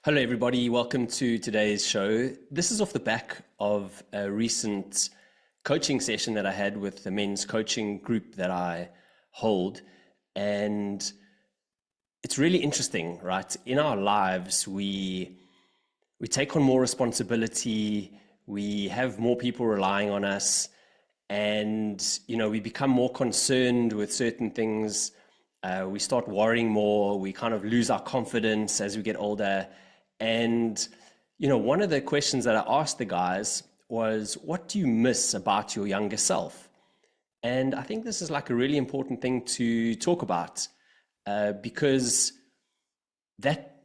Hello, everybody. Welcome to today's show. This is off the back of a recent coaching session that I had with the men's coaching group that I hold. And it's really interesting, right? In our lives, we take on more responsibility, we have more people relying on us, and we become more concerned with certain things. We start worrying more, we kind of lose our confidence as we get older. And, one of the questions that I asked the guys was, what do you miss about your younger self? And I think this is like a really important thing to talk about because that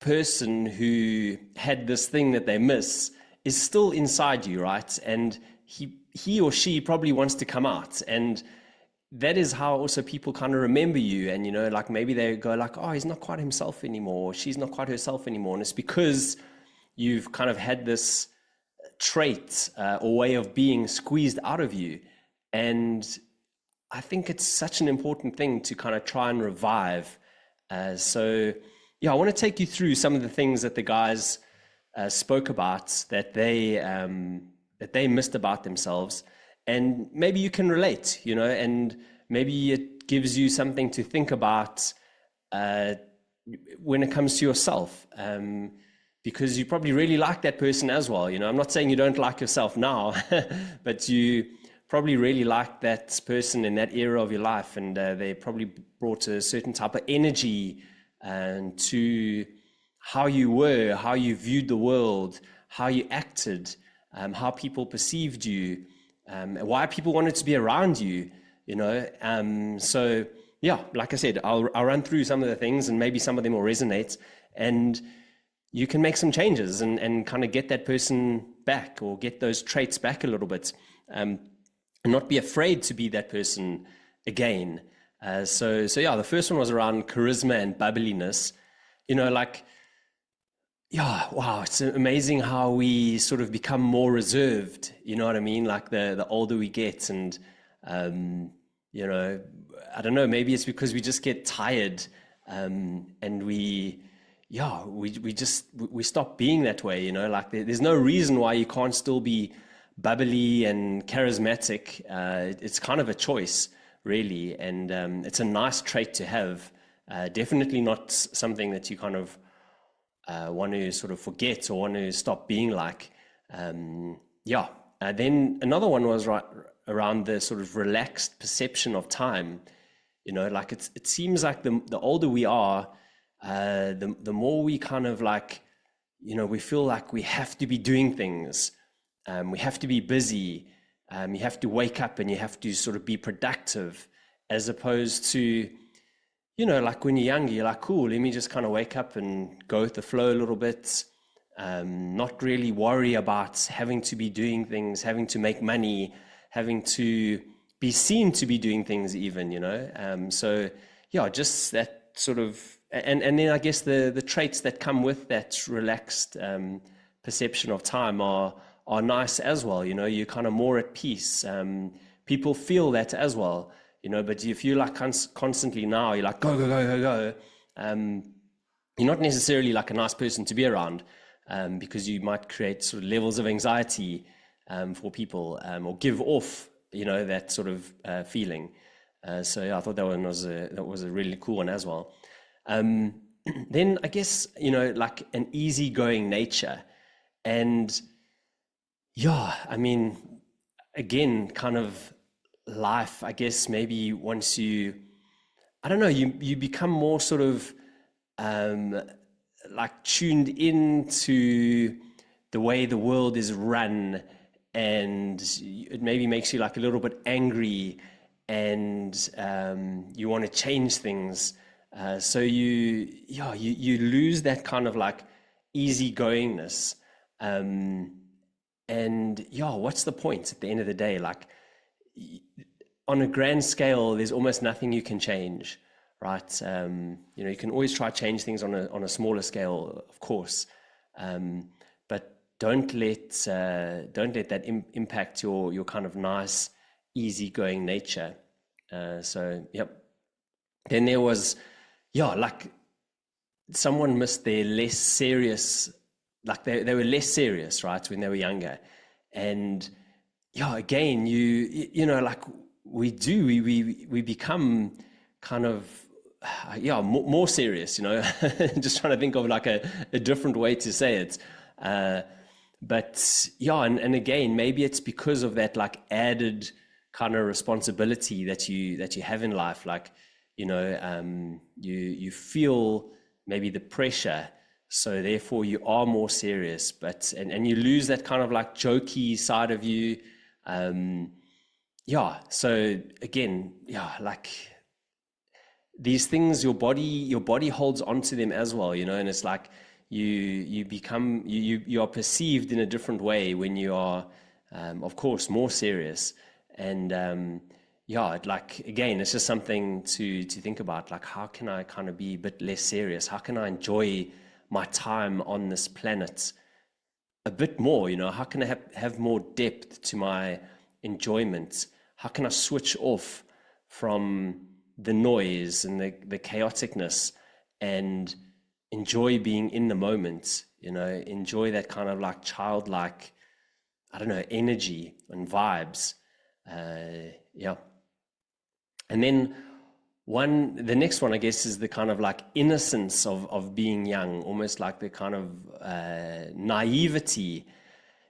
person who had this thing that they miss is still inside you, right? And he or she probably wants to come out. And that is how also people kind of remember you. And, like maybe they go like, oh, he's not quite himself anymore, or she's not quite herself anymore. And it's because you've kind of had this trait or way of being squeezed out of you. And I think it's such an important thing to kind of try and revive. I want to take you through some of the things that the guys spoke about that they missed about themselves. And maybe you can relate, and maybe it gives you something to think about when it comes to yourself, because you probably really like that person as well. I'm not saying you don't like yourself now, but you probably really like that person in that era of your life, and they probably brought a certain type of energy to how you were, how you viewed the world, how you acted, how people perceived you. Why people wanted to be around you, like I said, I'll run through some of the things and maybe some of them will resonate, and you can make some changes and kind of get that person back or get those traits back a little bit, and not be afraid to be that person again. The first one was around charisma and bubbliness. Wow, it's amazing how we sort of become more reserved, you know what I mean? Like the older we get, and I don't know, maybe it's because we just get tired, and we stop being that way, like there's no reason why you can't still be bubbly and charismatic. It's kind of a choice, really, and it's a nice trait to have. Definitely not something that you kind of want to sort of forget or want to stop being like. Then another one was around the sort of relaxed perception of time. Like it seems like the older we are, the more we kind of like, we feel like we have to be doing things. We have to be busy. You have to wake up and you have to sort of be productive, as opposed to, like when you're younger, you're like, cool, let me just kind of wake up and go with the flow a little bit. Not really worry about having to be doing things, having to make money, having to be seen to be doing things even, just that sort of, and then I guess the traits that come with that relaxed perception of time are nice as well. You're kind of more at peace. People feel that as well. But if you like constantly now, you're like, go, go, go, go, go. You're not necessarily like a nice person to be around, because you might create sort of levels of anxiety for people, or give off, that sort of feeling. I thought that one was a really cool one as well. Then I guess, like an easygoing nature. And I mean, again, kind of life, I guess maybe once you, I don't know, you become more sort of like tuned into the way the world is run, and it maybe makes you like a little bit angry, and you want to change things. So you lose that kind of like easygoingness. What's the point at the end of the day? Like, on a grand scale, there's almost nothing you can change, right? You can always try to change things on a smaller scale, of course, but don't let that impact your kind of nice, easygoing nature. Then there was, like someone missed their less serious, like they were less serious, right, when they were younger. And yeah, again, you know, like we become kind of, yeah, more serious, you know. Just trying to think of like a different way to say it. Uh, but yeah, and again, maybe it's because of that like added kind of responsibility that you have in life. Like, you know, you feel maybe the pressure, so therefore you are more serious, but and you lose that kind of like jokey side of you. Um, yeah, so again, yeah, like these things, your body holds onto them as well, you know. And it's like you become you are perceived in a different way when you are, of course, more serious. And yeah, like again, it's just something to think about. Like, how can I kind of be a bit less serious? How can I enjoy my time on this planet a bit more? You know, how can I have more depth to my enjoyment? How can I switch off from the noise and the chaoticness and enjoy being in the moment? You know, enjoy that kind of like childlike, I don't know, energy and vibes. Yeah. And then the next one, I guess, is the kind of like innocence of being young, almost like the kind of naivety,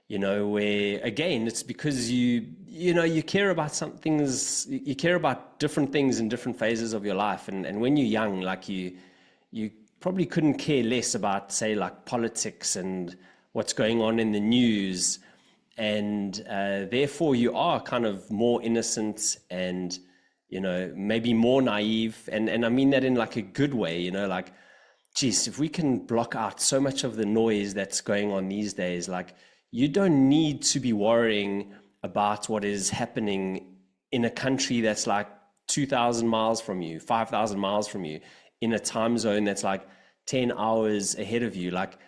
you know, where again, it's because you know, you care about some things, you care about different things in different phases of your life. And when you're young, like you probably couldn't care less about, say, like politics and what's going on in the news. And therefore you are kind of more innocent and, you know, maybe more naive. And I mean that in like a good way, you know, like, geez, if we can block out so much of the noise that's going on these days, like you don't need to be worrying about what is happening in a country that's like 2,000 miles from you, 5,000 miles from you, in a time zone that's like 10 hours ahead of you. Like,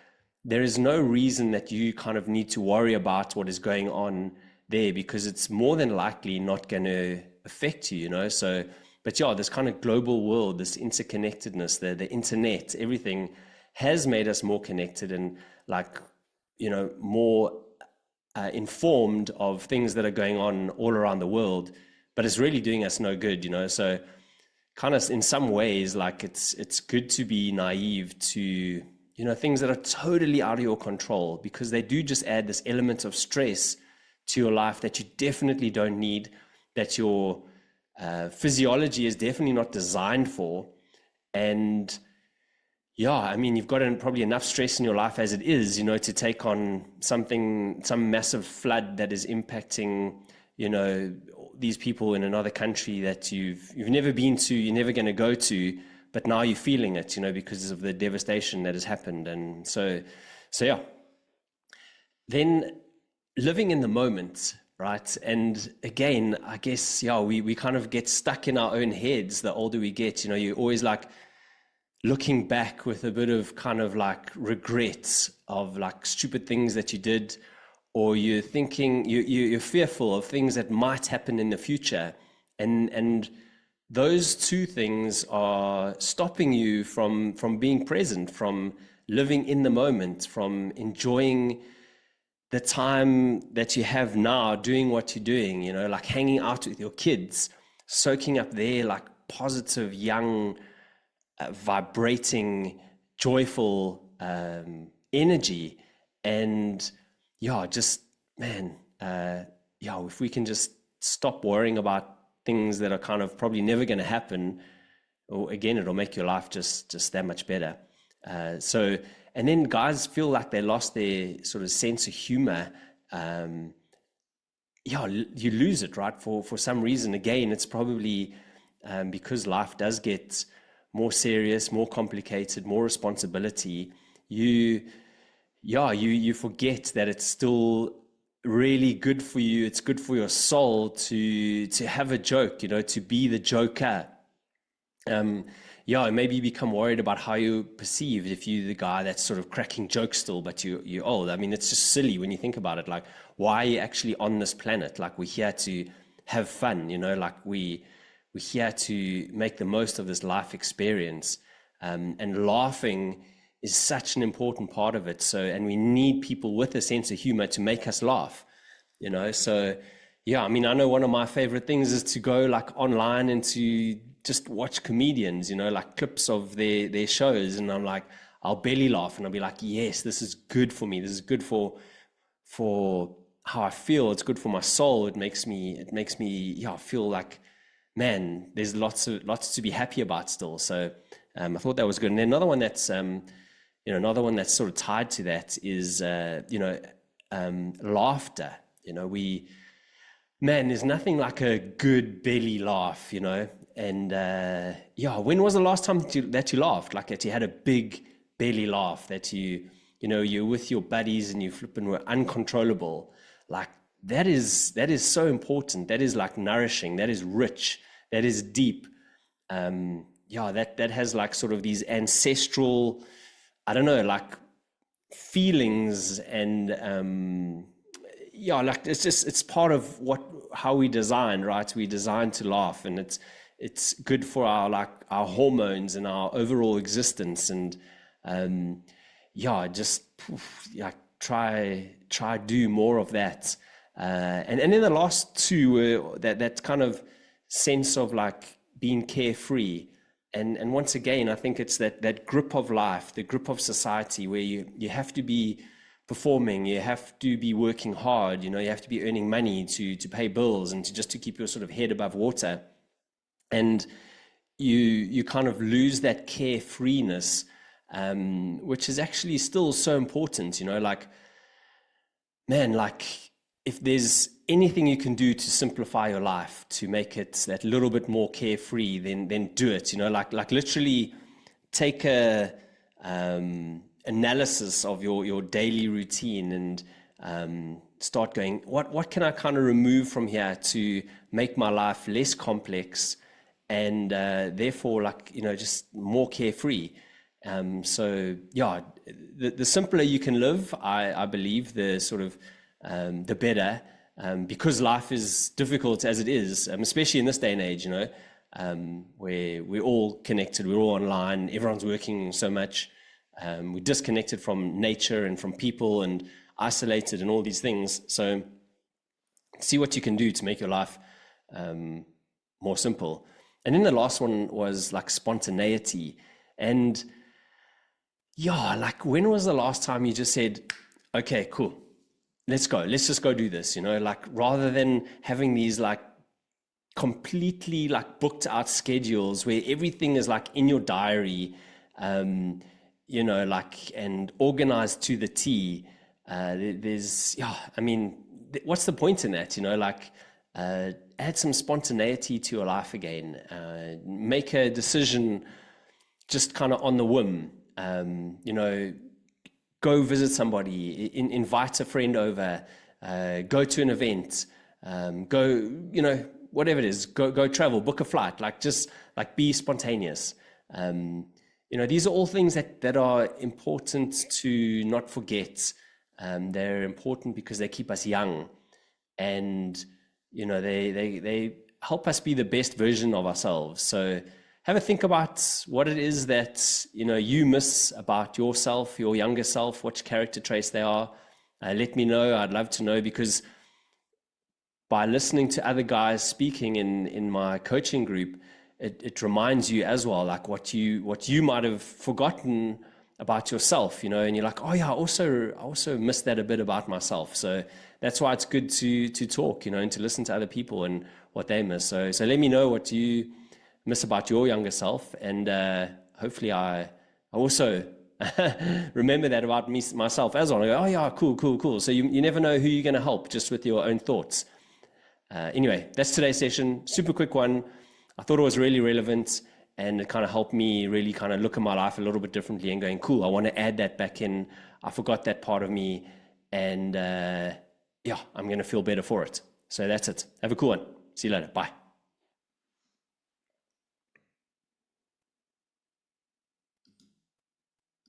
there is no reason that you kind of need to worry about what is going on there, because it's more than likely not going to affect you, you know? So, but yeah, this kind of global world, this interconnectedness, the internet, everything has made us more connected and like, you know, more informed of things that are going on all around the world, but it's really doing us no good, you know? So kind of in some ways, like it's good to be naive to, you know, things that are totally out of your control, because they do just add this element of stress to your life that you definitely don't need, that your physiology is definitely not designed for. And yeah, I mean, you've got probably enough stress in your life as it is, you know, to take on some massive flood that is impacting, you know, these people in another country that you've never been to, you're never going to go to, but now you're feeling it, you know, because of the devastation that has happened. And so yeah. Then living in the moment, right? And again, I guess, yeah, we kind of get stuck in our own heads the older we get. You know, you're always like looking back with a bit of kind of like regrets of like stupid things that you did, or you're thinking you're fearful of things that might happen in the future. And those two things are stopping you from being present, from living in the moment, from enjoying the time that you have now, doing what you're doing, you know, like hanging out with your kids, soaking up their like positive, young, vibrating, joyful energy. And yeah, just, man, yeah, if we can just stop worrying about things that are kind of probably never going to happen, or again, it'll make your life just that much better. So, and then guys feel like they lost their sort of sense of humor. Yeah, you lose it, right? For some reason. Again, it's probably because life does get more serious, more complicated, more responsibility. You forget that it's still really good for you. It's good for your soul to have a joke, you know, to be the joker. Yeah, maybe you become worried about how you're perceived if you're the guy that's sort of cracking jokes still, but you're old. I mean, it's just silly when you think about it. Like, why are you actually on this planet? Like, we're here to have fun, you know, like we're here to make the most of this life experience. and laughing is such an important part of it. So, and we need people with a sense of humor to make us laugh, you know? So yeah, I mean, I know one of my favorite things is to go like online and to just watch comedians, you know, like clips of their shows. And I'm like, I'll belly laugh and I'll be like, yes, this is good for me. This is good for how I feel. It's good for my soul. It makes me, yeah, feel like, man, there's lots to be happy about still. So I thought that was good. And then another one that's, another one that's sort of tied to that is, laughter. You know, man, there's nothing like a good belly laugh, you know. And yeah, when was the last time that you laughed? Like that you had a big belly laugh, that you're with your buddies and you flipping were uncontrollable. Like that is so important. That is like nourishing. That is rich. That is deep. Yeah, that has like sort of these ancestral, I don't know, like feelings and yeah, like it's part of how we designed, right? We designed to laugh, and it's good for our hormones and our overall existence. And yeah, just yeah, try do more of that. And then the last two were that kind of sense of like being carefree. And once again, I think it's that grip of life, the grip of society, where you have to be performing, you have to be working hard, you know, you have to be earning money to pay bills and to keep your sort of head above water. And you kind of lose that carefreeness, which is actually still so important, you know, like, man, like if there's anything you can do to simplify your life, to make it that little bit more carefree, then do it, you know, like literally take a analysis of your daily routine and start going, what can I kind of remove from here to make my life less complex and therefore, like, you know, just more carefree. So yeah, the simpler you can live, I believe, the sort of the better, because life is difficult as it is, especially in this day and age, you know, where we're all connected, we're all online, everyone's working so much. We're disconnected from nature and from people and isolated and all these things. So see what you can do to make your life more simple. And then the last one was like spontaneity. And yeah, like when was the last time you just said, okay, cool, let's go, let's just go do this, you know, like rather than having these like completely like booked out schedules where everything is like in your diary, you know, like, and organized to the T. There's, yeah, I mean, what's the point in that, you know, like, add some spontaneity to your life again, make a decision just kind of on the whim, you know, go visit somebody, invite a friend over, go to an event, go, you know, whatever it is, go travel, book a flight, like just like be spontaneous. You know, these are all things that are important to not forget. They're important because they keep us young, and you know, they help us be the best version of ourselves. So have a think about what it is that, you know, you miss about yourself, your younger self, which character traits they are. Let me know. I'd love to know, because by listening to other guys speaking in my coaching group, it reminds you as well, like what you might have forgotten about yourself, you know, and you're like, oh yeah, I also missed that a bit about myself. So that's why it's good to talk, you know, and to listen to other people and what they miss. So let me know what you miss about your younger self, and hopefully I also remember that about myself as well. I go, oh yeah, cool. So you never know who you're going to help just with your own thoughts. Anyway, that's today's session. Super quick one. I thought it was really relevant, and it kind of helped me really kind of look at my life a little bit differently and going, cool, I want to add that back in. I forgot that part of me, and yeah, I'm going to feel better for it. So that's it. Have a cool one. See you later. Bye.